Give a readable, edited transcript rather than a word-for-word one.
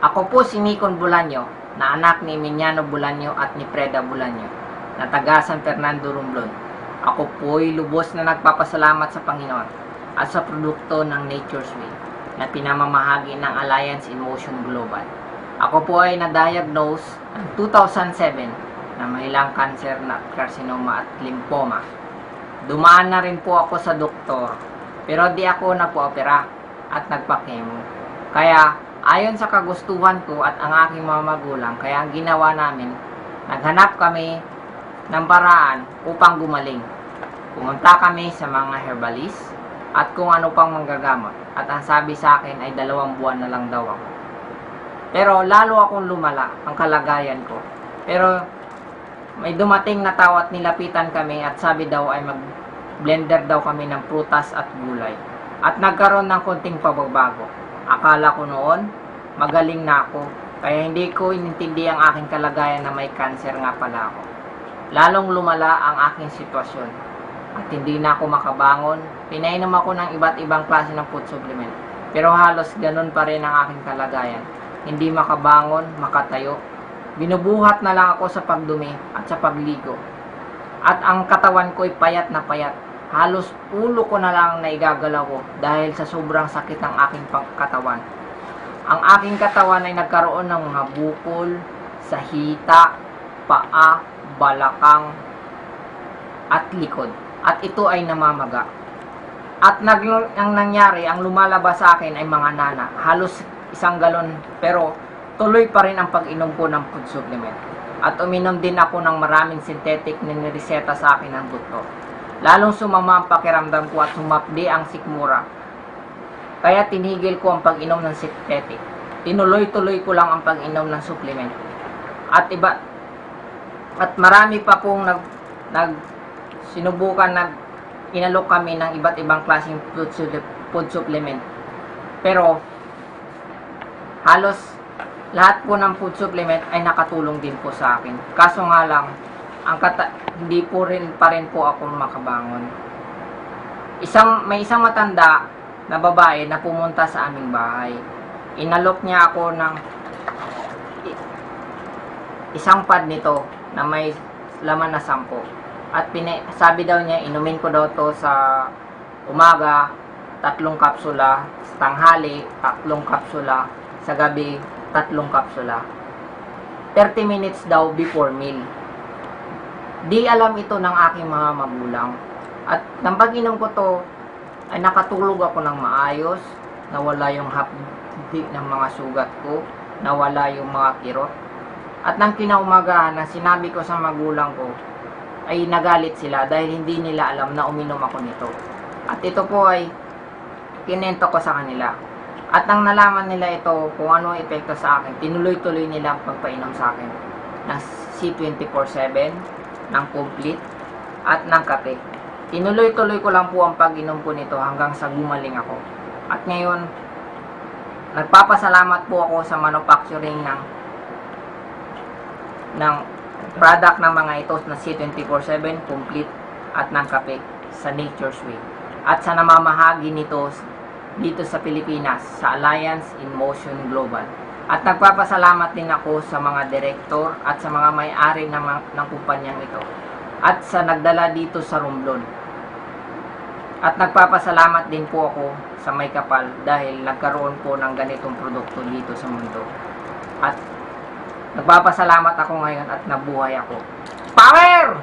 Ako po si Nikon Bulanyo, na anak ni Minyano Bulanyo at ni Preda Bulanyo, na taga San Fernando, Romblon. Ako po'y lubos na nagpapasalamat sa Panginoon at sa produkto ng Nature's Way na pinamamahagi ng Alliance in Motion Global. Ako po ay na-diagnose ng 2007 na may lung cancer na carcinoma at lymphoma. Dumaan na rin po ako sa doktor, pero di ako nagpo-opera at nagpa-chemo. Kaya ayon sa kagustuhan ko at ang aking mga magulang, kaya ang ginawa namin, naghanap kami ng paraan upang gumaling. Pumunta kami sa mga herbalist at kung ano pang manggagamot. At ang sabi sa akin ay 2 buwan na lang daw ako. Pero lalo akong lumala ang kalagayan ko. Pero may dumating na tao at nilapitan kami at sabi daw ay mag-blender daw kami ng prutas at gulay. At nagkaroon ng konting pagbabago. Akala ko noon, magaling na ako. Kaya hindi ko inintindi ang aking kalagayan na may cancer nga pala ako. Lalong lumala ang aking sitwasyon. At hindi na ako makabangon. Pinainom ako ng iba't ibang klase ng food supplement. Pero halos ganun pa rin ang aking kalagayan. Hindi makabangon, makatayo. Binubuhat na lang ako sa pagdumi at sa pagligo. At ang katawan ko ay payat na payat. Halos ulo ko na lang na igagalaw ko dahil sa sobrang sakit ng aking katawan. Ang aking katawan ay nagkaroon ng mga bukol sa hita, paa, balakang, at likod. At ito ay namamaga. At ang nangyari, ang lumalabas sa akin ay mga nana. Halos 1 galon, pero tuloy pa rin ang pag-inom ko ng food supplement. At uminom din ako ng maraming synthetic na nireseta sa akin ng doktor. Lalong sumama ang pakiramdam ko at sumapdi ang sikmura. Kaya tinigil ko ang pag-inom ng synthetic. Tinuloy-tuloy ko lang ang pag-inom ng supplement. At marami pa pong sinubukan na inalok kami ng iba't ibang klaseng food supplement. Pero halos lahat po ng food supplement ay nakatulong din po sa akin. Kaso nga lang, hindi po rin pa rin po ako makabangon. May isang matanda na babae na pumunta sa aming bahay. Inalok niya ako ng isang pad nito na may laman na 10. At sabi daw niya, inumin ko daw to sa umaga, 3 kapsula, sa tanghali, 3 kapsula, sa gabi, 3 kapsula. 30 minutes daw before meal. Di alam ito ng aking mga magulang. At nang pag-inom ko to, ay nakatulog ako ng maayos, nawala yung hapdi ng mga sugat ko, nawala yung mga kirot. At nang kinaumagahan, nang sinabi ko sa magulang ko, ay nagalit sila dahil hindi nila alam na uminom ako nito. At ito po ay kinento ko sa kanila. At nang nalaman nila ito kung ano ang epekto sa akin, tinuloy-tuloy nila ang pagpainom sa akin ng C24/7, ng complete, at ng kape. Tinuloy-tuloy ko lang po ang pag-inom ko nito hanggang sa gumaling ako. At ngayon, nagpapasalamat po ako sa manufacturing ng product ng mga ito na C24/7, complete, at ng kape sa Nature's Way. At sa namamahagi nito dito sa Pilipinas, sa Alliance in Motion Global. At nagpapasalamat din ako sa mga direktor at sa mga may-ari ng kumpanyang ito. At sa nagdala dito sa Romblon. At nagpapasalamat din po ako sa May Kapal dahil nagkaroon po ng ganitong produkto dito sa mundo. At nagpapasalamat ako ngayon at nabuhay ako. Power!